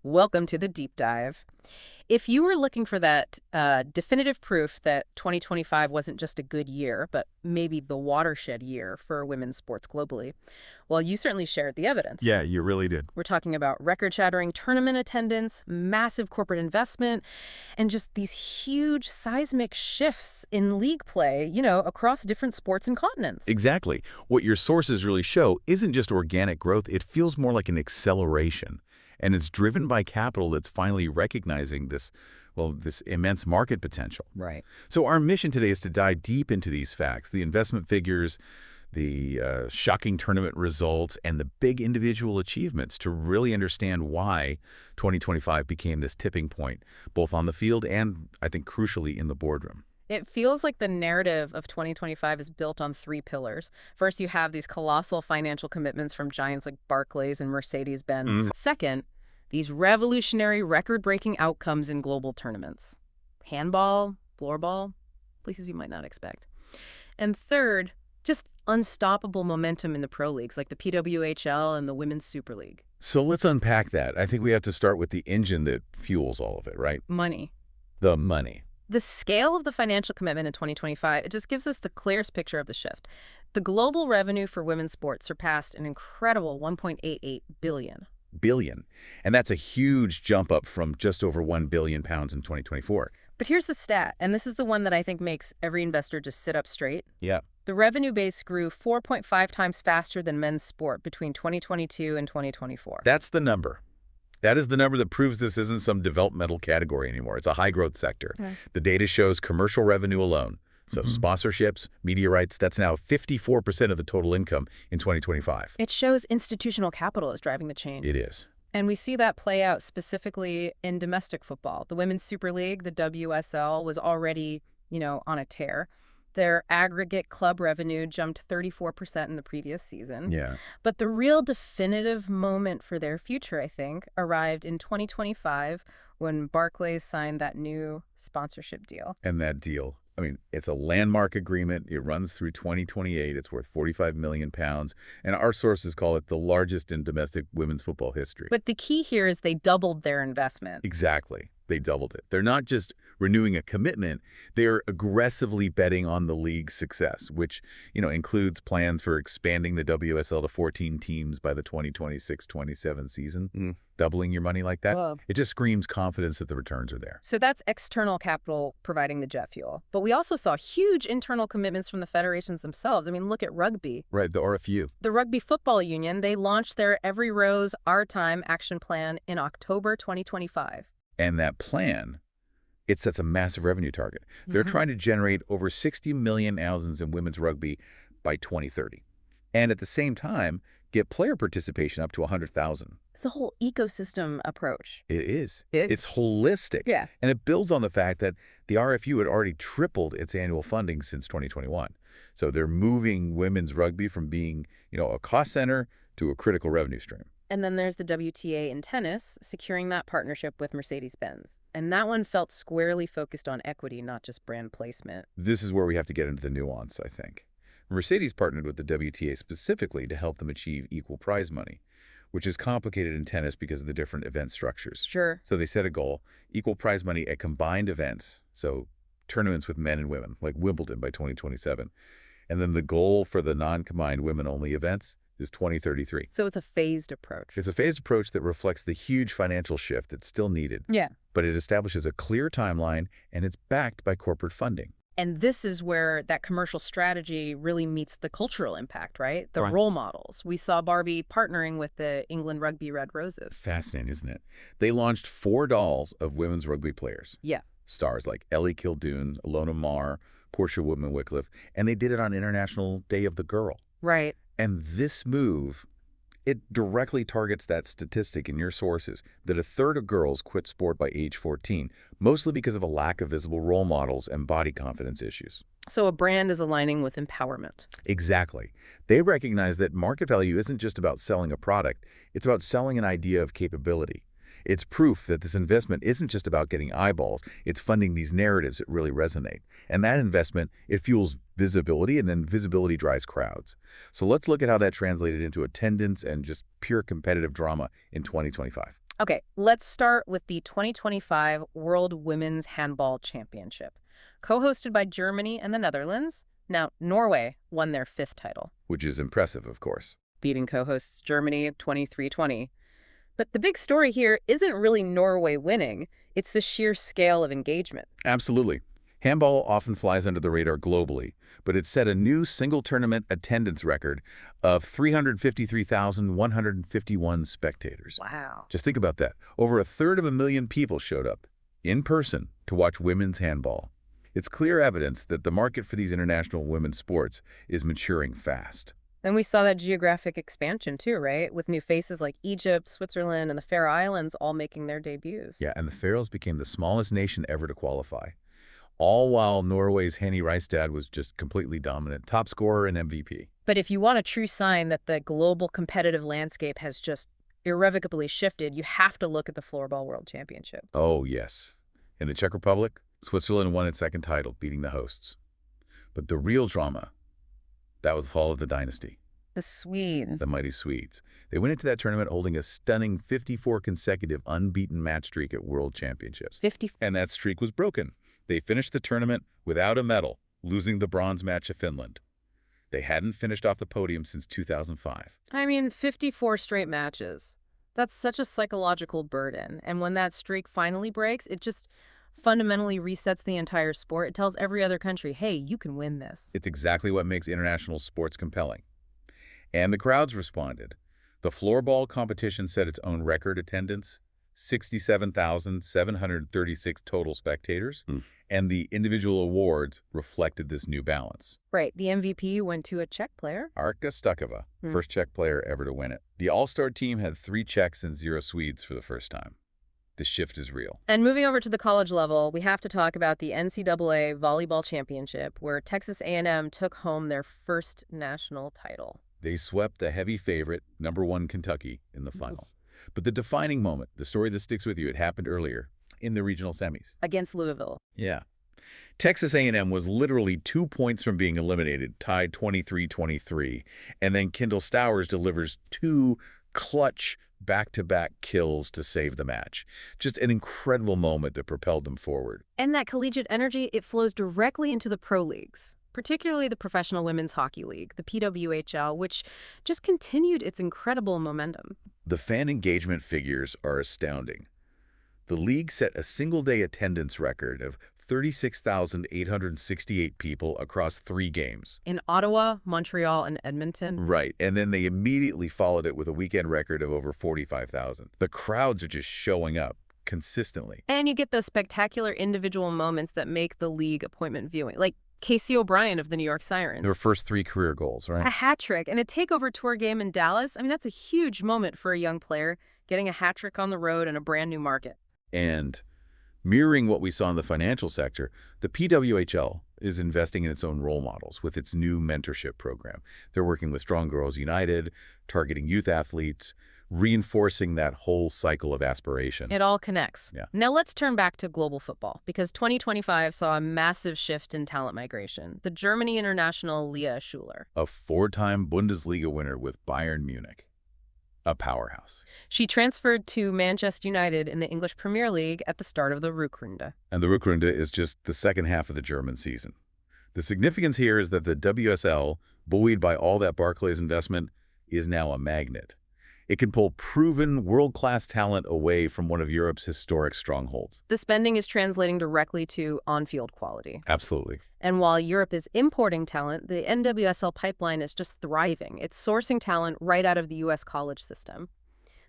Welcome to the deep dive. If you were looking for that definitive proof that 2025 wasn't just a good year, but maybe the watershed year for women's sports globally, well, you certainly shared the evidence. Yeah, you really did. We're talking about record-shattering tournament attendance, massive corporate investment, and just these huge seismic shifts in league play, across different sports and continents. Exactly. What your sources really show isn't just organic growth, it feels more like an acceleration. And it's driven by capital that's finally recognizing this immense market potential. Right. So our mission today is to dive deep into these facts, the investment figures, the shocking tournament results, and the big individual achievements to really understand why 2025 became this tipping point, both on the field and, I think, crucially, in the boardroom. It feels like the narrative of 2025 is built on three pillars. First, you have these colossal financial commitments from giants like Barclays and Mercedes-Benz. Second, these revolutionary, record-breaking outcomes in global tournaments. Handball, floorball, places you might not expect. And third, just unstoppable momentum in the pro leagues like the PWHL and the Women's Super League. So let's unpack that. I think we have to start with the engine that fuels all of it, right? Money. The money. The scale of the financial commitment in 2025, it just gives us the clearest picture of the shift. The global revenue for women's sports surpassed an incredible $1.88 billion. Billion. And that's a huge jump up from just over £1 billion in 2024. But here's the stat, and this is the one that I think makes every investor just sit up straight. Yeah. The revenue base grew 4.5 times faster than men's sport between 2022 and 2024. That's the number. That is the number that proves this isn't some developmental category anymore. It's a high-growth sector. Okay. The data shows commercial revenue alone. So sponsorships, media rights, that's now 54% of the total income in 2025. It shows institutional capital is driving the change. It is. And we see that play out specifically in domestic football. The Women's Super League, the WSL, was already, on a tear. Their aggregate club revenue jumped 34% in the previous season. Yeah. But the real definitive moment for their future, I think, arrived in 2025 when Barclays signed that new sponsorship deal. And that deal, it's a landmark agreement. It runs through 2028. It's worth £45 million. And our sources call it the largest in domestic women's football history. But the key here is they doubled their investment. Exactly. They doubled it. They're not just renewing a commitment, they're aggressively betting on the league's success, which, includes plans for expanding the WSL to 14 teams by the 2026-27 season. Doubling your money like that, Whoa. It just screams confidence that the returns are there. So that's external capital providing the jet fuel. But we also saw huge internal commitments from the federations themselves. Look at Rugby. Right, the RFU. The Rugby Football Union, they launched their Every Rose, Our Time action plan in October 2025. And that plan, it sets a massive revenue target. They're trying to generate over 60 million thousands in women's rugby by 2030. And at the same time, get player participation up to 100,000. It's a whole ecosystem approach. It is. It's holistic. Yeah. And it builds on the fact that the RFU had already tripled its annual funding since 2021. So they're moving women's rugby from being, a cost center to a critical revenue stream. And then there's the WTA in tennis, securing that partnership with Mercedes-Benz. And that one felt squarely focused on equity, not just brand placement. This is where we have to get into the nuance, I think. Mercedes partnered with the WTA specifically to help them achieve equal prize money, which is complicated in tennis because of the different event structures. Sure. So they set a goal, equal prize money at combined events, so tournaments with men and women, like Wimbledon by 2027. And then the goal for the non-combined women-only events is 2033. So it's a phased approach. It's a phased approach that reflects the huge financial shift that's still needed. Yeah. But it establishes a clear timeline, and it's backed by corporate funding. And this is where that commercial strategy really meets the cultural impact, right? The Right. role models. We saw Barbie partnering with the England Rugby Red Roses. Fascinating, isn't it? They launched 4 dolls of women's rugby players. Yeah. Stars like Ellie Kildoon, Ilona Maher, Portia Woodman-Wycliffe, and they did it on International Day of the Girl. Right. And this move, it directly targets that statistic in your sources that a third of girls quit sport by age 14, mostly because of a lack of visible role models and body confidence issues. So a brand is aligning with empowerment. Exactly. They recognize that market value isn't just about selling a product, it's about selling an idea of capability. It's proof that this investment isn't just about getting eyeballs, it's funding these narratives that really resonate. And that investment, it fuels visibility, and then visibility drives crowds. So let's look at how that translated into attendance and just pure competitive drama in 2025. Okay, let's start with the 2025 World Women's Handball Championship, co-hosted by Germany and the Netherlands. Now, Norway won their fifth title, Which is impressive, of course. beating co-hosts Germany 23-20. But the big story here isn't really Norway winning, it's the sheer scale of engagement. Absolutely. Handball often flies under the radar globally, but it set a new single-tournament attendance record of 353,151 spectators. Wow. Just think about that. Over 1/3 people showed up, in person, to watch women's handball. It's clear evidence that the market for these international women's sports is maturing fast. And we saw that geographic expansion too, right? With new faces like Egypt, Switzerland, and the Faroe Islands all making their debuts. Yeah, and the Faroes became the smallest nation ever to qualify. All while Norway's Henny Reistad was just completely dominant, top scorer and MVP. But if you want a true sign that the global competitive landscape has just irrevocably shifted, you have to look at the Floorball World Championships. Oh, yes. In the Czech Republic, Switzerland won its second title, beating the hosts. But the real drama, that was the fall of the dynasty, The Swedes. the mighty Swedes. They went into that tournament holding a stunning 54 consecutive unbeaten match streak at World Championships. 50. And that streak was broken. They finished the tournament without a medal, losing the bronze match to Finland. They hadn't finished off the podium since 2005. I mean, 54 straight matches. That's such a psychological burden. And when that streak finally breaks, it just fundamentally resets the entire sport. It tells every other country, hey, you can win this. It's exactly what makes international sports compelling. And the crowds responded. The floorball competition set its own record attendance, 67,736 total spectators, and the individual awards reflected this new balance. Right. The MVP went to a Czech player. Arka Stukova, first Czech player ever to win it. The all-star team had 3 Czechs and 0 Swedes for the first time. The shift is real. And moving over to the college level, we have to talk about the NCAA Volleyball Championship, where Texas A&M took home their first national title. They swept the heavy favorite, #1 Kentucky, in the final. But the defining moment, the story that sticks with you, it happened earlier, in the regional semis. Against Louisville. Yeah. Texas A&M was literally 2 points from being eliminated, tied 23-23, and then Kendall Stowers delivers 2 clutch back-to-back kills to save the match. Just an incredible moment that propelled them forward. And that collegiate energy, it flows directly into the pro leagues, particularly the Professional Women's Hockey League, the PWHL, which just continued its incredible momentum. The fan engagement figures are astounding. The league set a single-day attendance record of 36,868 people across 3 games. In Ottawa, Montreal, and Edmonton. Right, and then they immediately followed it with a weekend record of over 45,000. The crowds are just showing up consistently. And you get those spectacular individual moments that make the league appointment viewing, like Casey O'Brien of the New York Sirens. Their first 3 career goals, right? A hat trick and a takeover tour game in Dallas. I mean, that's a huge moment for a young player, getting a hat trick on the road in a brand new market. And mirroring what we saw in the financial sector, the PWHL is investing in its own role models with its new mentorship program. They're working with Strong Girls United, targeting youth athletes, reinforcing that whole cycle of aspiration. It all connects. Yeah. Now let's turn back to global football, because 2025 saw a massive shift in talent migration. The Germany international Leah Schuler. A 4-time Bundesliga winner with Bayern Munich. A powerhouse. She transferred to Manchester United in the English Premier League at the start of the Rückrunde. And the Rückrunde is just the second half of the German season. The significance here is that the WSL, buoyed by all that Barclays investment, is now a magnet. It can pull proven world-class talent away from one of Europe's historic strongholds. The spending is translating directly to on-field quality. Absolutely. And while Europe is importing talent, the NWSL pipeline is just thriving. It's sourcing talent right out of the U.S. college system.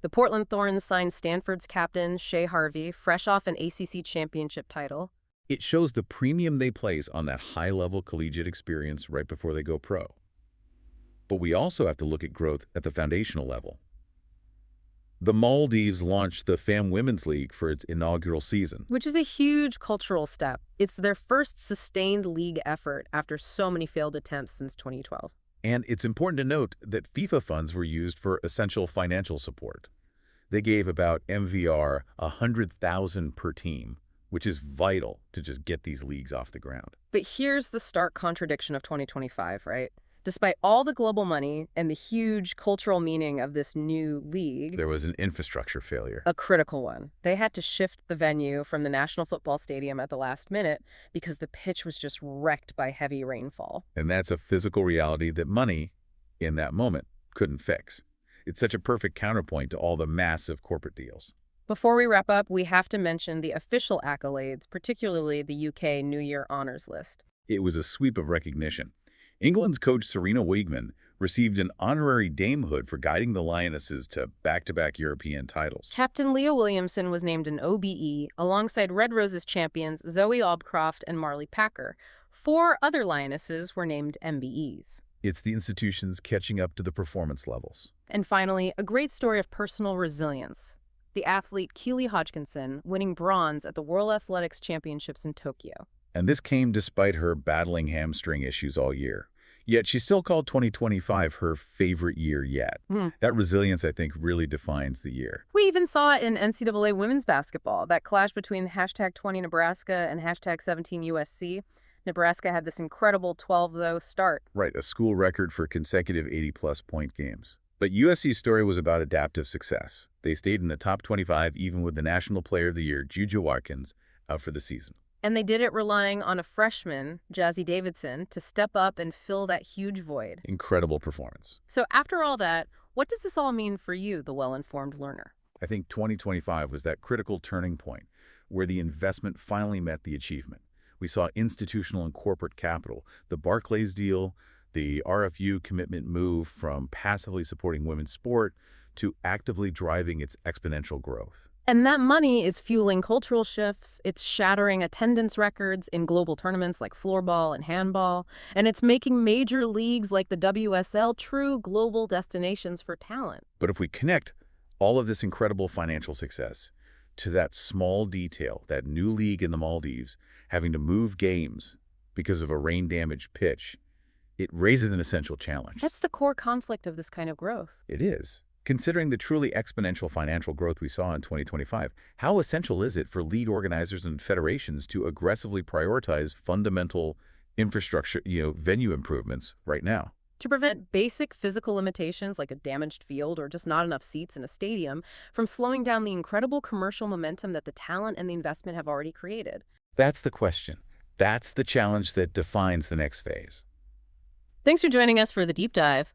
The Portland Thorns signed Stanford's captain, Shea Harvey, fresh off an ACC championship title. It shows the premium they place on that high-level collegiate experience right before they go pro. But we also have to look at growth at the foundational level. The Maldives launched the FAM Women's League for its inaugural season. Which is a huge cultural step. It's their first sustained league effort after so many failed attempts since 2012. And it's important to note that FIFA funds were used for essential financial support. They gave about MVR 100,000 per team, which is vital to just get these leagues off the ground. But here's the stark contradiction of 2025, right? Despite all the global money and the huge cultural meaning of this new league, There was an infrastructure failure. a critical one. They had to shift the venue from the National Football Stadium at the last minute because the pitch was just wrecked by heavy rainfall. And that's a physical reality that money, in that moment, couldn't fix. It's such a perfect counterpoint to all the massive corporate deals. Before we wrap up, we have to mention the official accolades, particularly the UK New Year Honours List. It was a sweep of recognition. England's coach Serena Wiegman received an honorary damehood for guiding the Lionesses to back-to-back European titles. Captain Leah Williamson was named an OBE alongside Red Roses champions Zoe Obcroft and Marley Packer. 4 other Lionesses were named MBEs. It's the institutions catching up to the performance levels. And finally, a great story of personal resilience. The athlete Keely Hodgkinson winning bronze at the World Athletics Championships in Tokyo. And this came despite her battling hamstring issues all year. Yet she still called 2025 her favorite year yet. That resilience, I think, really defines the year. We even saw it in NCAA women's basketball, that clash between #20 Nebraska and #17 USC. Nebraska had this incredible 12-0 start. Right, a school record for consecutive 80-plus point games. But USC's story was about adaptive success. They stayed in the top 25 even with the National Player of the Year, Juju Watkins, out for the season. And they did it relying on a freshman, Jazzy Davidson, to step up and fill that huge void. Incredible performance. So after all that, what does this all mean for you, the well-informed learner? I think 2025 was that critical turning point where the investment finally met the achievement. We saw institutional and corporate capital, the Barclays deal, the RFU commitment move from passively supporting women's sport to actively driving its exponential growth. And that money is fueling cultural shifts, it's shattering attendance records in global tournaments like Floorball and Handball, and it's making major leagues like the WSL true global destinations for talent. But if we connect all of this incredible financial success to that small detail, that new league in the Maldives having to move games because of a rain-damaged pitch, it raises an essential challenge. That's the core conflict of this kind of growth. It is. Considering the truly exponential financial growth we saw in 2025, how essential is it for league organizers and federations to aggressively prioritize fundamental infrastructure, venue improvements right now? To prevent basic physical limitations like a damaged field or just not enough seats in a stadium from slowing down the incredible commercial momentum that the talent and the investment have already created. That's the question. That's the challenge that defines the next phase. Thanks for joining us for the deep dive.